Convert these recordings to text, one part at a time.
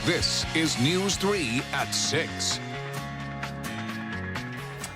This is News 3 at 6.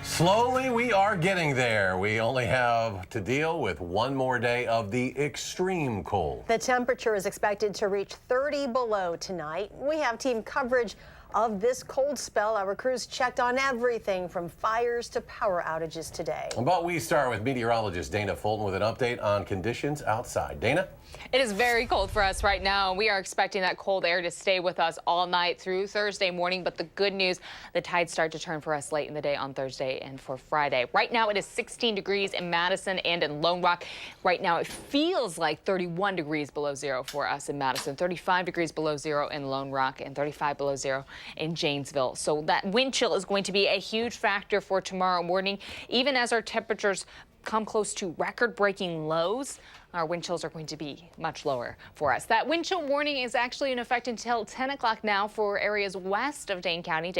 Slowly, we are getting there. We only have to deal with one more day of the extreme cold. The temperature is expected to reach 30 below tonight. We have team coverage of this cold spell. Our crews checked on everything from fires to power outages today. But we start with meteorologist Dana Fulton with an update on conditions outside. Dana? It is very cold for us right now. We are expecting that cold air to stay with us all night through Thursday morning. But the good news, the tides start to turn for us late in the day on Thursday and for Friday. Right now, it is 16 degrees in Madison and in Lone Rock. Right now, it feels like 31 degrees below zero for us in Madison, 35 degrees below zero in Lone Rock, and 35 below zero in Janesville. So that wind chill is going to be a huge factor for tomorrow morning, even as our temperatures come close to record-breaking lows. Our wind chills are going to be much lower for us. That wind chill warning is actually in effect until 10 o'clock now for areas west of Dane County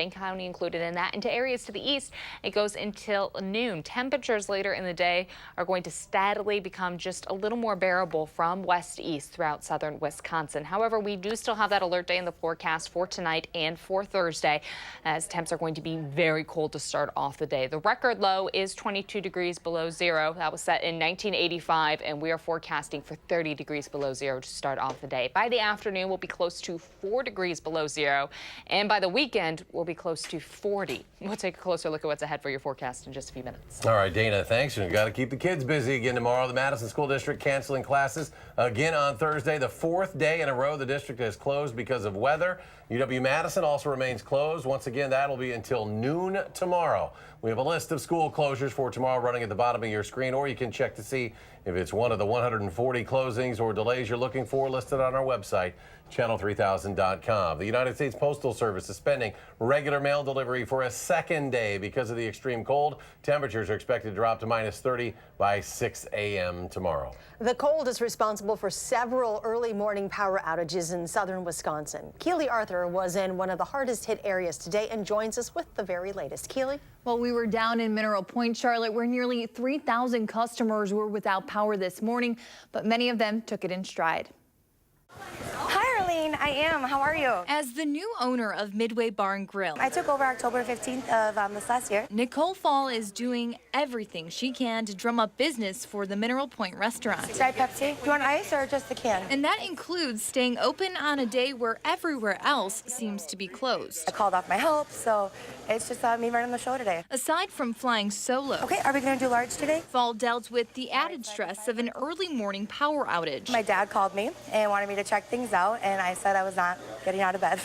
included in that. And to areas to the east, it goes until noon. Temperatures later in the day are going to steadily become just a little more bearable from west to east throughout southern Wisconsin. However, we do still have that alert day in the forecast for tonight and for Thursday, as temps are going to be very cold to start off the day. The record low is 22 degrees below zero. That was set in 1985, and we are forecasting for 30 degrees below zero to start off the day. By the afternoon, we'll be close to 4 degrees below zero, and by the weekend, we'll be close to 40. We'll take a closer look at what's ahead for your forecast in just a few minutes. All right, Dana, thanks. And we've got to keep the kids busy again tomorrow. The Madison School District canceling classes again on Thursday. The fourth day in a row the district is closed because of weather. UW-Madison also remains closed. Once again, that'll be until noon tomorrow. We have a list of school closures for tomorrow running at the bottom of your screen, or you can check to see if it's one of the 140 closings or delays you're looking for listed on our website, channel3000.com. The United States Postal Service suspending regular mail delivery for a second day because of the extreme cold. Temperatures are expected to drop to minus 30 by 6 a.m. tomorrow. The cold is responsible for several early morning power outages in southern Wisconsin. Keely Arthur was in one of the hardest hit areas today and joins us with the very latest. Keely? Well, we were down in Mineral Point, Charlotte, where nearly 3,000 customers were without power this morning, but many of them took it in stride. Hi, Arlene. I am. How are you? As the new owner of Midway Bar and Grill, I took over October 15th of this last year. Nicole Fall is doing everything she can to drum up business for the Mineral Point restaurant. Try Pepsi. Do you want ice or just the can? And that includes staying open on a day where everywhere else seems to be closed. I called off my help, so it's just me running the show today. Aside from flying solo, Okay, are we going to do large today? Fall dealt with the added stress of an early morning power outage. My dad called me and wanted me to check things out, and I said I was not getting out of bed.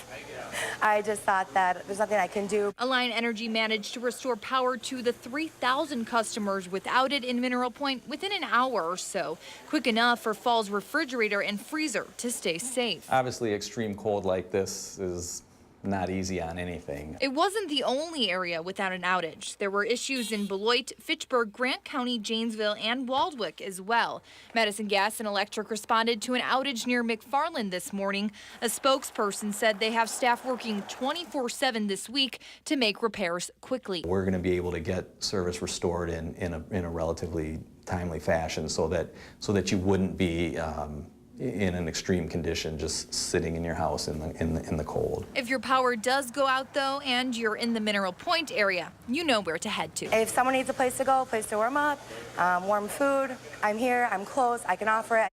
I just thought that there's nothing I can do. Alliant Energy managed to restore power to the 3,000 customers without it in Mineral Point within an hour or so, quick enough for Fall's refrigerator and freezer to stay safe. Obviously, extreme cold like this is not easy on anything. It wasn't the only area without an outage. There were issues in Beloit, Fitchburg, Grant County, Janesville, and Waldwick as well. Madison Gas and Electric responded to an outage near McFarland this morning. A spokesperson said they have staff working 24/7 this week to make repairs quickly. We're going to be able to get service restored in a relatively timely fashion so that you wouldn't be in an extreme condition just sitting in your house in the cold. If your power does go out, though, and you're in the Mineral Point area, you know where to head to. If someone needs a place to go, a place to warm up, warm food, I'm here, I'm close, I can offer it.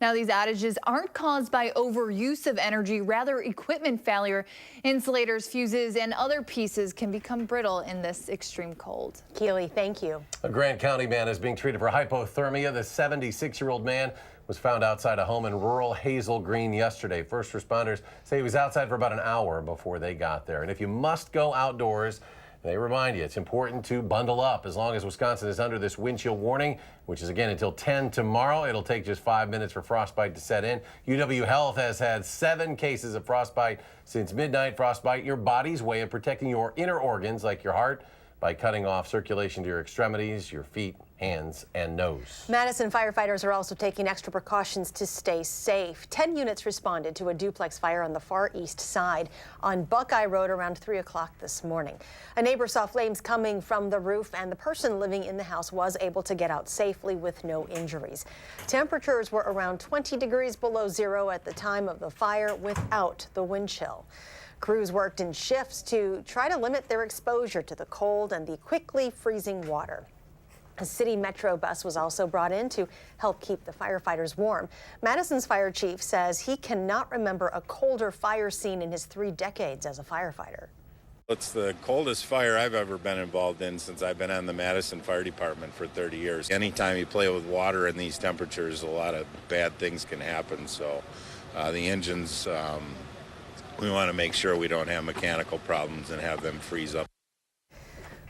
Now, these outages aren't caused by overuse of energy, rather equipment failure. Insulators, fuses, and other pieces can become brittle in this extreme cold. Keely, thank you. A Grant County man is being treated for hypothermia. The 76-year-old man was found outside a home in rural Hazel Green yesterday. First responders say he was outside for about an hour before they got there. And if you must go outdoors, they remind you it's important to bundle up. As long as Wisconsin is under this wind chill warning, which is again until 10 tomorrow, it'll take just 5 minutes for frostbite to set in. UW Health has had 7 cases of frostbite since midnight. Frostbite, your body's way of protecting your inner organs like your heart, by cutting off circulation to your extremities, your feet, hands, and nose. Madison firefighters are also taking extra precautions to stay safe. 10 units responded to a duplex fire on the far east side on Buckeye Road around 3 o'clock this morning. A neighbor saw flames coming from the roof, and the person living in the house was able to get out safely with no injuries. Temperatures were around 20 degrees below zero at the time of the fire without the wind chill. Crews worked in shifts to try to limit their exposure to the cold and the quickly freezing water. A city metro bus was also brought in to help keep the firefighters warm. Madison's fire chief says he cannot remember a colder fire scene in his 3 decades as a firefighter. It's the coldest fire I've ever been involved in since I've been on the Madison Fire Department for 30 years. Anytime you play with water in these temperatures, a lot of bad things can happen. So the engines, we want to make sure we don't have mechanical problems and have them freeze up.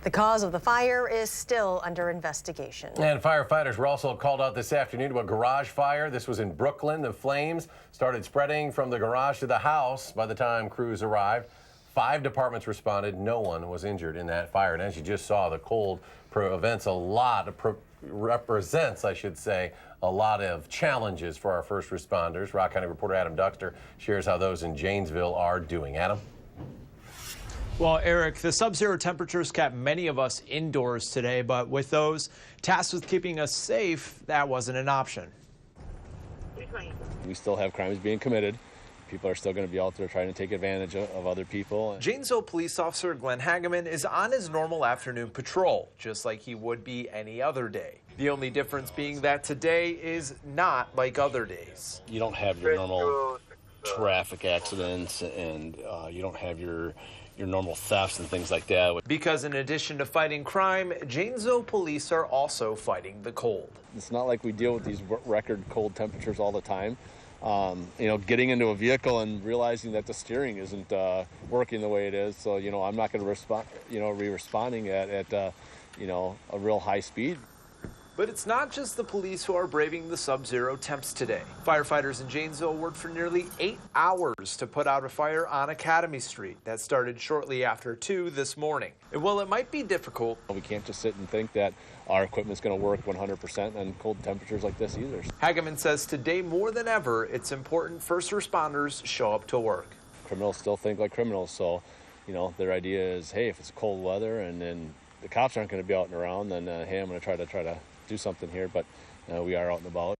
The cause of the fire is still under investigation. And firefighters were also called out this afternoon to a garage fire. This was in Brooklyn. The flames started spreading from the garage to the house by the time crews arrived. 5 departments responded. No one was injured in that fire. And as you just saw, the cold represents, I should say, a lot of challenges for our first responders. Rock County reporter Adam Duxter shares how those in Janesville are doing. Adam? Well, Eric, the sub-zero temperatures kept many of us indoors today, but with those tasked with keeping us safe, that wasn't an option. We still have crimes being committed. People are still going to be out there trying to take advantage of other people. Janesville police officer Glenn Hageman is on his normal afternoon patrol, just like he would be any other day. The only difference being that today is not like other days. You don't have your normal traffic accidents, and you don't have your normal thefts and things like that. Because in addition to fighting crime, Janesville police are also fighting the cold. It's not like we deal with these record cold temperatures all the time. Getting into a vehicle and realizing that the steering isn't working the way it is. So, I'm not going to respond, responding at a real high speed. But it's not just the police who are braving the sub-zero temps today. Firefighters in Janesville worked for nearly 8 hours to put out a fire on Academy Street that started shortly after 2 this morning. And while it might be difficult, we can't just sit and think that our equipment's going to work 100% on cold temperatures like this either. Hageman says today more than ever, it's important first responders show up to work. Criminals still think like criminals, so their idea is, hey, if it's cold weather and then the cops aren't going to be out and around, then hey, I'm going to try to do something here, but we are out and about.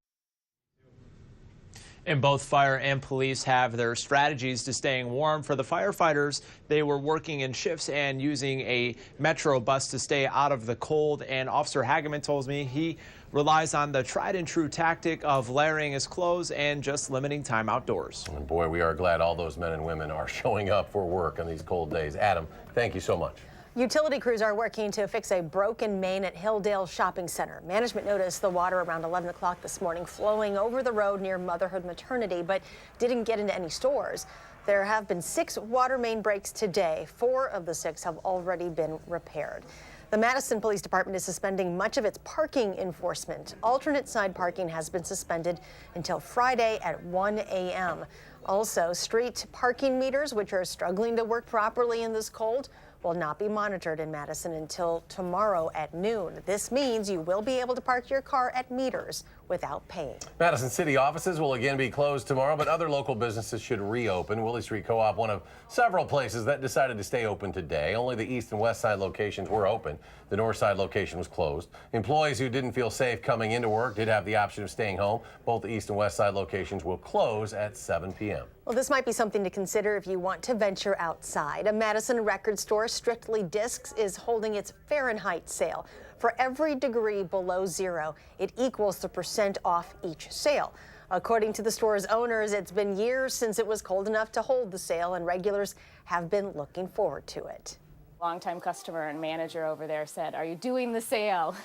And both fire and police have their strategies to staying warm. For the firefighters, they were working in shifts and using a metro bus to stay out of the cold. And Officer Hageman tells me he relies on the tried and true tactic of layering his clothes and just limiting time outdoors. And boy, we are glad all those men and women are showing up for work on these cold days. Adam, thank you so much. Utility crews are working to fix a broken main at Hilldale Shopping Center. Management noticed the water around 11 o'clock this morning flowing over the road near Motherhood Maternity, but didn't get into any stores. There have been 6 water main breaks today. 4 of the 6 have already been repaired. The Madison Police Department is suspending much of its parking enforcement. Alternate side parking has been suspended until Friday at 1 a.m. Also, street parking meters, which are struggling to work properly in this cold, will not be monitored in Madison until tomorrow at noon. This means you will be able to park your car at meters without paying. Madison city offices will again be closed tomorrow, but other local businesses should reopen. Willie Street Co-op, one of several places that decided to stay open today. Only the east and west side locations were open. The north side location was closed. Employees who didn't feel safe coming into work did have the option of staying home. Both the east and west side locations will close at 7 p.m. Well, this might be something to consider if you want to venture outside. A Madison record store, Strictly Discs, is holding its Fahrenheit sale. For every degree below zero, it equals the % off each sale. According to the store's owners, it's been years since it was cold enough to hold the sale, and regulars have been looking forward to it. Longtime customer and manager over there said, "Are you doing the sale?"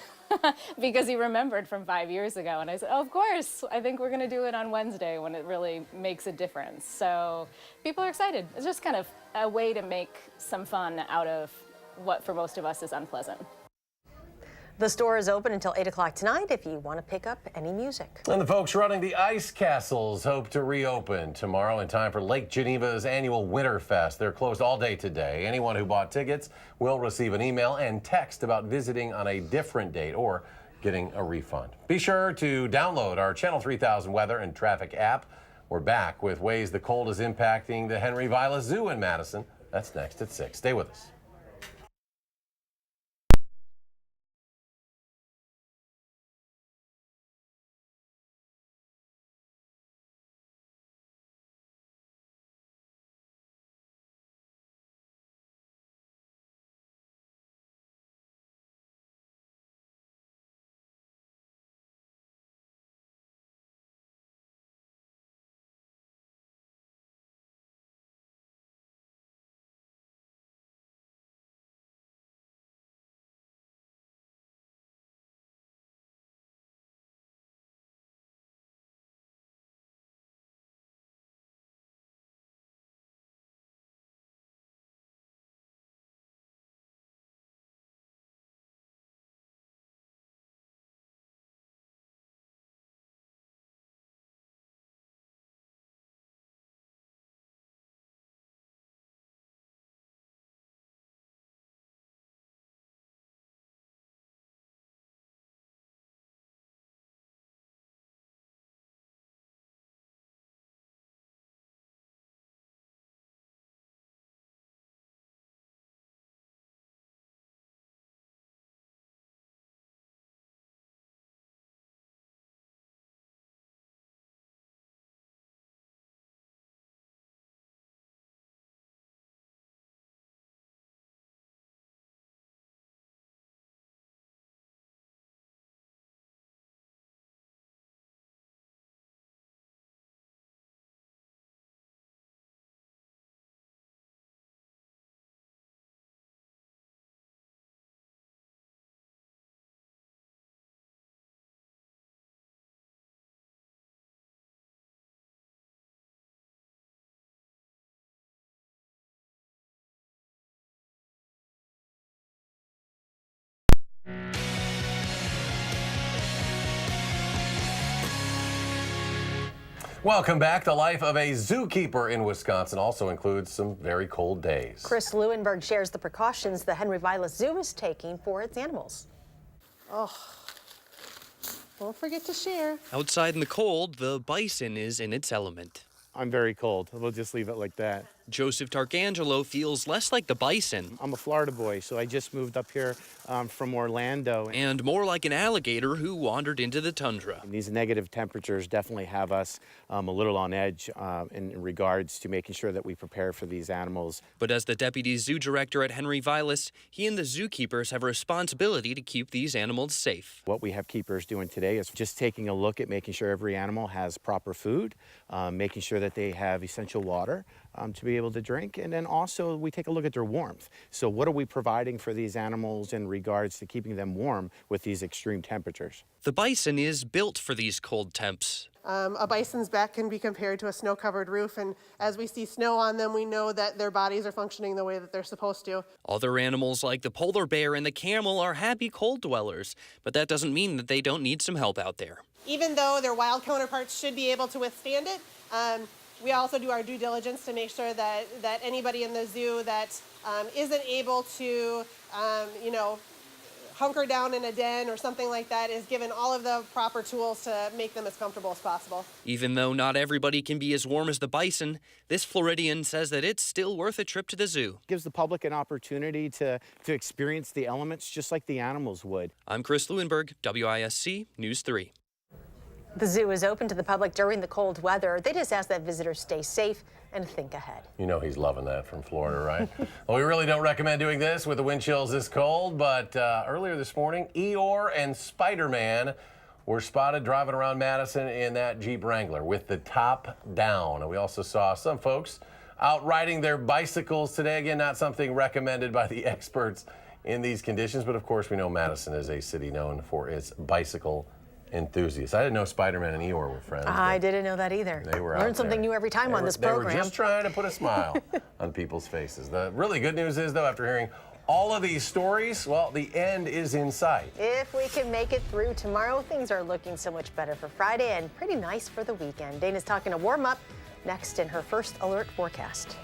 Because he remembered from 5 years ago. And I said, "Oh, of course. I think we're going to do it on Wednesday when it really makes a difference." So people are excited. It's just kind of a way to make some fun out of what for most of us is unpleasant. The store is open until 8 o'clock tonight if you want to pick up any music. And the folks running the ice castles hope to reopen tomorrow in time for Lake Geneva's annual Winterfest. They're closed all day today. Anyone who bought tickets will receive an email and text about visiting on a different date or getting a refund. Be sure to download our Channel 3000 weather and traffic app. We're back with ways the cold is impacting the Henry Vilas Zoo in Madison. That's next at 6. Stay with us. Welcome back. The life of a zookeeper in Wisconsin also includes some very cold days. Chris Lewinberg shares the precautions the Henry Vilas Zoo is taking for its animals. Oh, don't forget to share. Outside in the cold, the bison is in its element. I'm very cold. We'll just leave it like that. Joseph Tarcangelo feels less like the bison. I'm a Florida boy, so I just moved up here from Orlando. And more like an alligator who wandered into the tundra. And these negative temperatures definitely have us a little on edge in regards to making sure that we prepare for these animals. But as the deputy zoo director at Henry Vilas, he and the zookeepers have a responsibility to keep these animals safe. What we have keepers doing today is just taking a look at making sure every animal has proper food, making sure that they have essential water to be able to drink, and then also we take a look at their warmth. So what are we providing for these animals in regards to keeping them warm with these extreme temperatures? The bison is built for these cold temps. A bison's back can be compared to a snow-covered roof, and as we see snow on them, we know that their bodies are functioning the way that they're supposed to. Other animals like the polar bear and the camel are happy cold dwellers, but that doesn't mean that they don't need some help out there. Even though their wild counterparts should be able to withstand it, we also do our due diligence to make sure that anybody in the zoo that isn't able to, hunker down in a den or something like that is given all of the proper tools to make them as comfortable as possible. Even though not everybody can be as warm as the bison, this Floridian says that it's still worth a trip to the zoo. It gives the public an opportunity to experience the elements just like the animals would. I'm Chris Lewinberg, WISC News 3. The zoo is open to the public during the cold weather. They just ask that visitors stay safe and think ahead. You know he's loving that from Florida, right? Well, we really don't recommend doing this with the wind chills this cold, but earlier this morning, Eeyore and Spider-Man were spotted driving around Madison in that Jeep Wrangler with the top down. And we also saw some folks out riding their bicycles today. Again, not something recommended by the experts in these conditions, but of course we know Madison is a city known for its bicycle enthusiasts. I didn't know Spider-Man and Eeyore were friends. I didn't know that either. They were Learn something new every time on this program. They were just trying to put a smile on people's faces. The really good news is, though, after hearing all of these stories, well, the end is in sight. If we can make it through tomorrow, things are looking so much better for Friday and pretty nice for the weekend. Dana's talking to warm up next in her first alert forecast.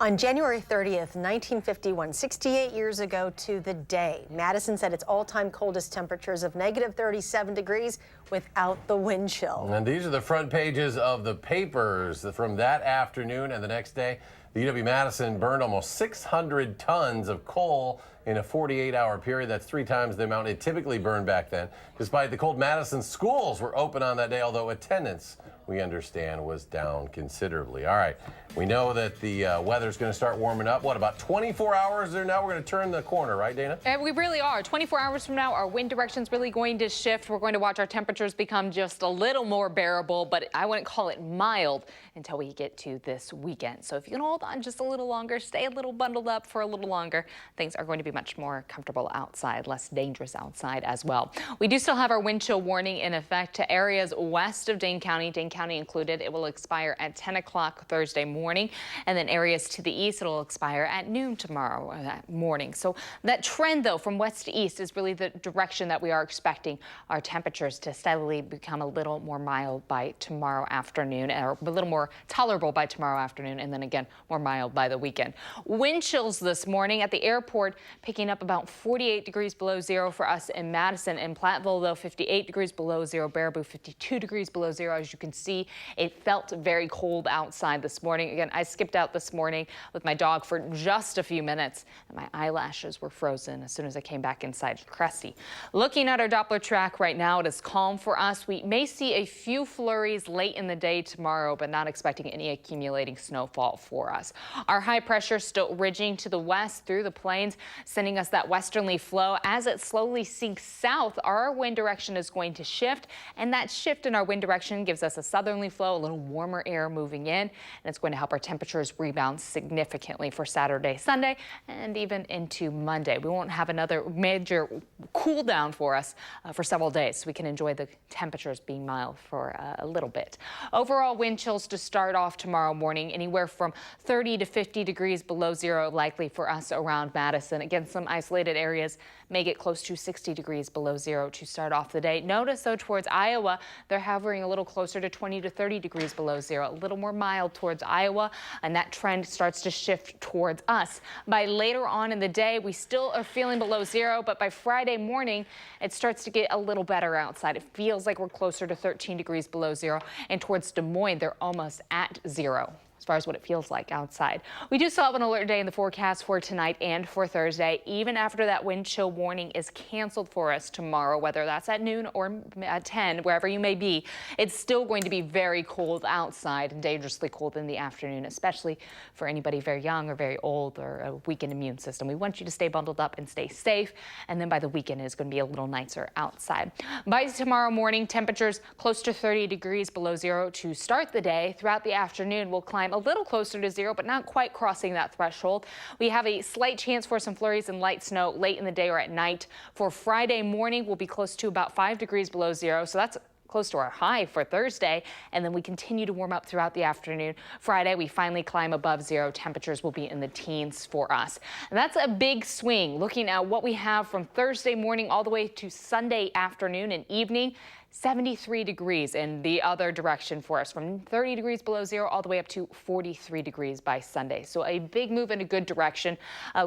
On January 30th, 1951, 68 years ago to the day, Madison set its all-time coldest temperatures of -37 degrees without the wind chill. And these are the front pages of the papers from that afternoon and the next day. The UW-Madison burned almost 600 tons of coal in a 48-hour period. That's 3 times the amount it typically burned back then. Despite the cold, Madison schools were open on that day, although attendance, we understand, was down considerably. All right, we know that the weather's going to start warming up. What, about 24 hours there now? We're going to turn the corner, right, Dana? We really are. 24 hours from now, our wind direction's really going to shift. We're going to watch our temperatures become just a little more bearable, but I wouldn't call it mild until we get to this weekend. So if you can hold on just a little longer, stay a little bundled up for a little longer, things are going to be much more comfortable outside, less dangerous outside as well. We do still have our wind chill warning in effect to areas west of Dane County included. It will expire at 10 o'clock Thursday morning, and then areas to the east, it'll expire at noon tomorrow morning. So that trend, though, from west to east is really the direction that we are expecting our temperatures to steadily become a little more mild by tomorrow afternoon, or a little more tolerable by tomorrow afternoon, and then again more mild by the weekend. Wind chills this morning at the airport picking up about 48 degrees below zero for us in Madison. In Platteville, though, 58 degrees below zero. Baraboo, 52 degrees below zero. As you can see, it felt very cold outside this morning. Again, I skipped out this morning with my dog for just a few minutes, and my eyelashes were frozen as soon as I came back inside. Crusty. Looking at our Doppler track right now, it is calm for us. We may see a few flurries late in the day tomorrow, but not expecting any accumulating snowfall for us. us. Our high pressure still ridging to the west through the plains, sending us that westerly flow. As it slowly sinks south, our wind direction is going to shift, and that shift in our wind direction gives us a southerly flow, a little warmer air moving in, and it's going to help our temperatures rebound significantly for Saturday, Sunday, and even into Monday. We won't have another major cool down for us for several days, so we can enjoy the temperatures being mild for a little bit. Overall wind chills to start off tomorrow morning, anywhere from 30 to 50 degrees below zero likely for us around Madison. Again, some isolated areas may get close to 60 degrees below zero to start off the day. Notice, though, towards Iowa, they're hovering a little closer to 20 to 30 degrees below zero, a little more mild towards Iowa, and that trend starts to shift towards us. By later on in the day, we still are feeling below zero, but by Friday morning, it starts to get a little better outside. It feels like we're closer to 13 degrees below zero, and towards Des Moines, they're almost at zero as far as what it feels like outside. We do still have an alert day in the forecast for tonight and for Thursday, even after that wind chill warning is canceled for us tomorrow, whether that's at noon or at 10, wherever you may be. It's still going to be very cold outside and dangerously cold in the afternoon, especially for anybody very young or very old or a weakened immune system. We want you to stay bundled up and stay safe, and then by the weekend it's going to be a little nicer outside. By tomorrow morning, temperatures close to 30 degrees below zero to start the day. Throughout the afternoon, we'll climb a little closer to zero, but not quite crossing that threshold. We have a slight chance for some flurries and light snow late in the day or at night. For Friday morning, we'll be close to about 5 degrees below zero, so that's close to our high for Thursday, and then we continue to warm up throughout the afternoon. Friday, we finally climb above zero. Temperatures will be in the teens for us. And that's a big swing. Looking at what we have from Thursday morning all the way to Sunday afternoon and evening, 73 degrees in the other direction for us, from 30 degrees below zero all the way up to 43 degrees by Sunday. So a big move in a good direction.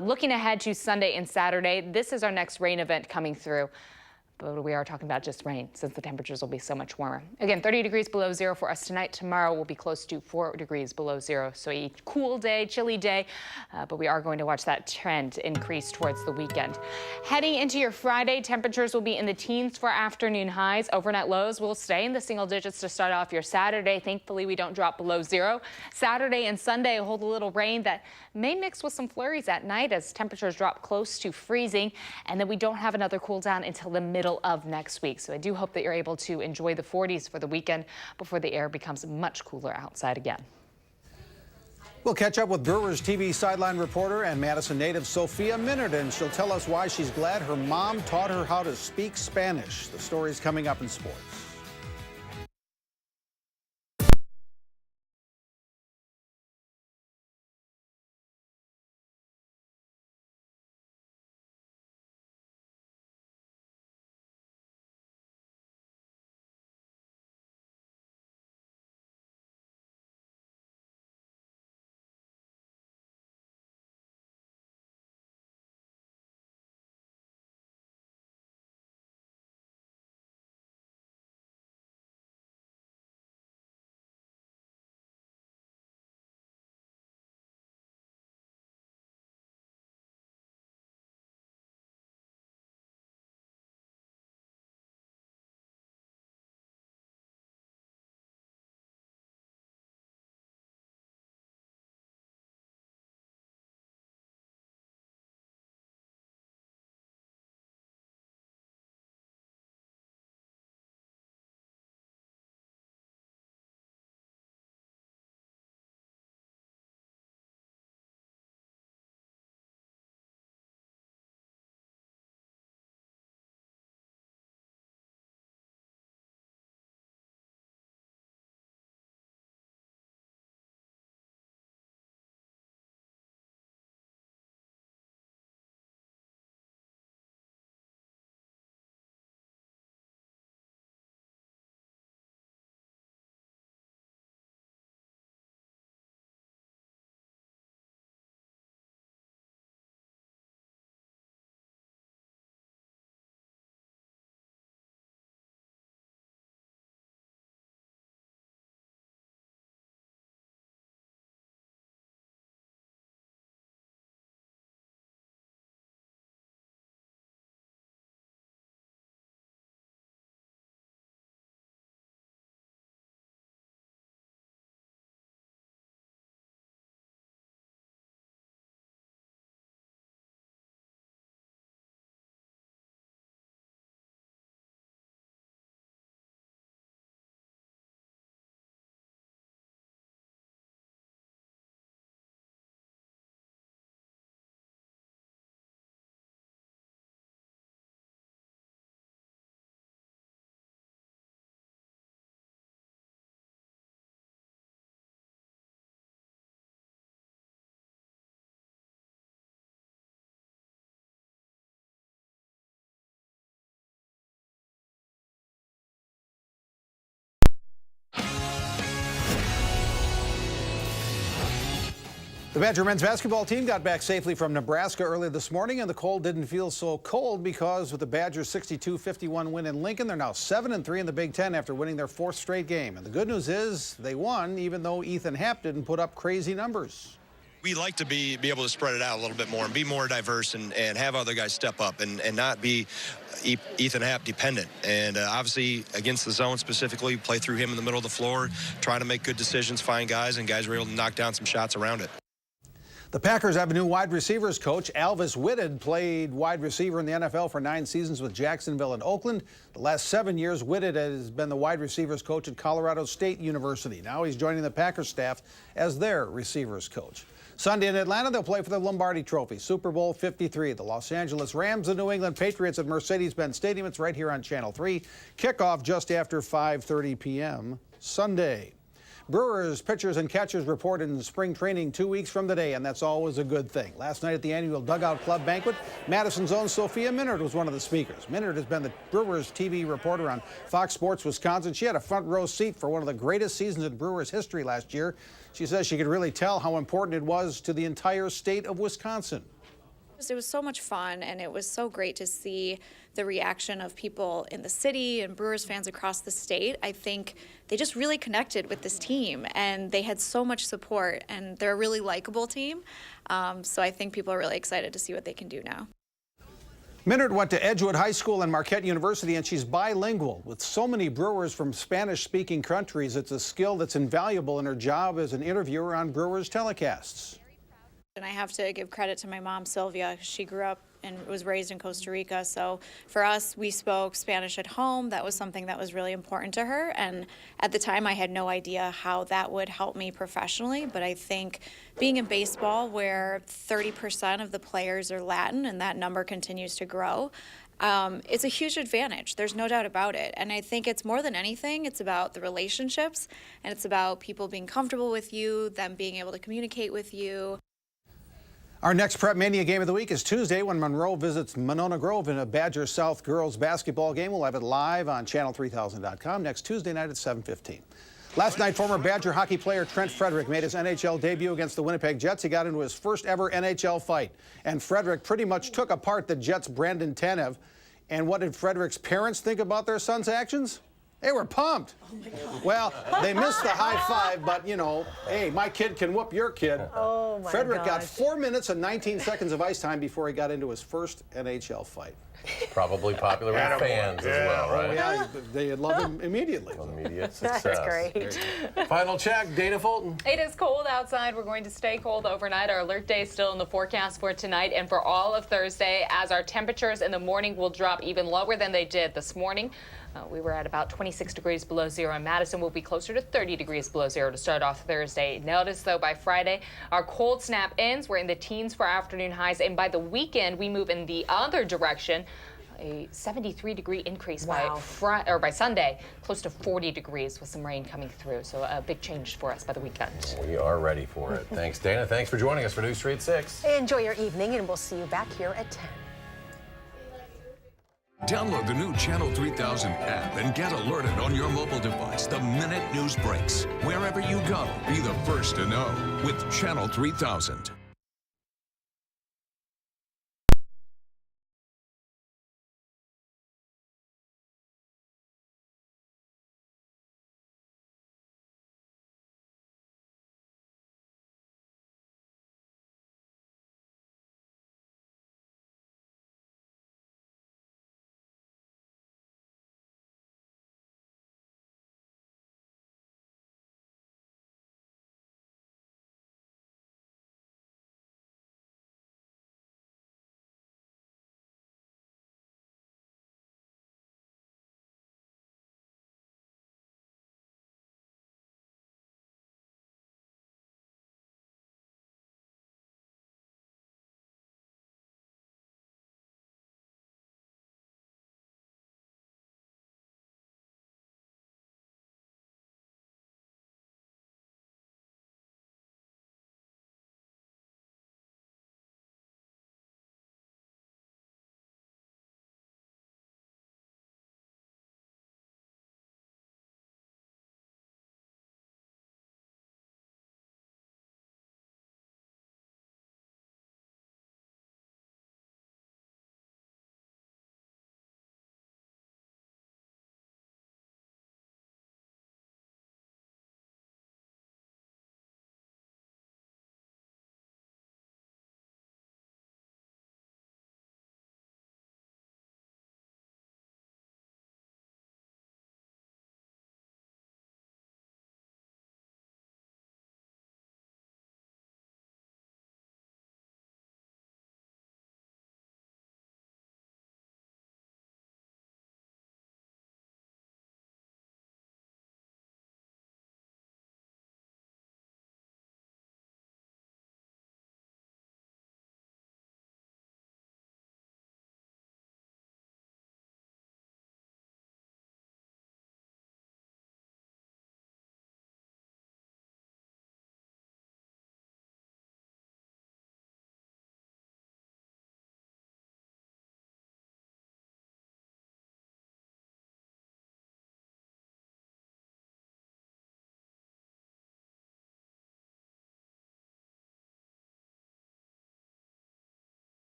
Looking ahead to Sunday and Saturday, this is our next rain event coming through. But we are talking about just rain, since the temperatures will be so much warmer. Again, 30 degrees below zero for us tonight. Tomorrow will be close to 4 degrees below zero. So a cool day, chilly day, but we are going to watch that trend increase towards the weekend. Heading into your Friday, temperatures will be in the teens for afternoon highs. Overnight lows will stay in the single digits to start off your Saturday. Thankfully, we don't drop below zero. Saturday and Sunday hold a little rain that may mix with some flurries at night as temperatures drop close to freezing. And then we don't have another cool down until the middle of next week. So I do hope that you're able to enjoy the 40s for the weekend before the air becomes much cooler outside again. We'll catch up with Brewers TV sideline reporter and Madison native Sophia Minard, and she'll tell us why she's glad her mom taught her how to speak Spanish. The story's coming up in sports. The Badger men's basketball team got back safely from Nebraska early this morning, and the cold didn't feel so cold because with the Badgers' 62-51 win in Lincoln, they're now 7-3 in the Big Ten after winning their 4th straight game. And the good news is they won, even though Ethan Happ didn't put up crazy numbers. We like to be able to spread it out a little bit more and be more diverse and have other guys step up and not be Ethan Happ dependent. And obviously against the zone specifically, play through him in the middle of the floor, try to make good decisions, find guys, and guys were able to knock down some shots around it. The Packers have a new wide receivers coach. Alvis Whitted played wide receiver in the NFL for 9 seasons with Jacksonville and Oakland. The last 7 years, Whitted has been the wide receivers coach at Colorado State University. Now he's joining the Packers staff as their receivers coach. Sunday in Atlanta, they'll play for the Lombardi Trophy, Super Bowl 53. The Los Angeles Rams and New England Patriots at Mercedes-Benz Stadium. It's right here on Channel 3. Kickoff just after 5:30 p.m. Sunday. Brewers pitchers and catchers report in spring training 2 weeks from today, and that's always a good thing. Last night at the annual Dugout Club banquet, Madison's own Sophia Minard was one of the speakers. Minard has been the Brewers TV reporter on Fox Sports Wisconsin. She had a front row seat for one of the greatest seasons in Brewers history last year. She says she could really tell how important it was to the entire state of Wisconsin. It was so much fun, and it was so great to see the reaction of people in the city and Brewers fans across the state. I think they just really connected with this team, and they had so much support, and they're a really likable team. So I think people are really excited to see what they can do now. Minard went to Edgewood High School and Marquette University, and she's bilingual. With so many Brewers from Spanish-speaking countries, it's a skill that's invaluable in her job as an interviewer on Brewers telecasts. And I have to give credit to my mom, Sylvia. She grew up and was raised in Costa Rica. So for us, we spoke Spanish at home. That was something that was really important to her. And at the time, I had no idea how that would help me professionally. But I think being in baseball, where 30% of the players are Latin, and that number continues to grow, it's a huge advantage. There's no doubt about it. And I think it's more than anything, it's about the relationships, and it's about people being comfortable with you, them being able to communicate with you. Our next Prep Mania game of the week is Tuesday when Monroe visits Monona Grove in a Badger South girls basketball game. We'll have it live on channel3000.com next Tuesday night at 7:15. Last night, former Badger hockey player Trent Frederick made his NHL debut against the Winnipeg Jets. He got into his first ever NHL fight, and Frederick pretty much took apart the Jets' Brandon Tanev. And what did Frederick's parents think about their son's actions? They were pumped. Oh my God. Well, they missed the high five, but, you know, hey, my kid can whoop your kid. Oh, my Frederick got gosh. 4 minutes and 19 seconds of ice time before he got into his first NHL fight. Probably popular with fans as well, right? Oh, yeah, they love him immediately. Immediate success. That's great. Final check, Dana Fulton. It is cold outside. We're going to stay cold overnight. Our alert day is still in the forecast for tonight and for all of Thursday, as our temperatures in the morning will drop even lower than they did this morning. We were at about 26 degrees below zero in Madison. We'll be closer to 30 degrees below zero to start off Thursday. Notice, though, by Friday, our cold snap ends. We're in the teens for afternoon highs, and by the weekend, we move in the other direction. A 73-degree increase by Sunday, close to 40 degrees with some rain coming through. So a big change for us by the weekend. We are ready for it. Thanks, Dana. Thanks for joining us for News 3 at 6. Enjoy your evening, and we'll see you back here at 10. Download the new Channel 3000 app and get alerted on your mobile device the minute news breaks. Wherever you go, be the first to know with Channel 3000.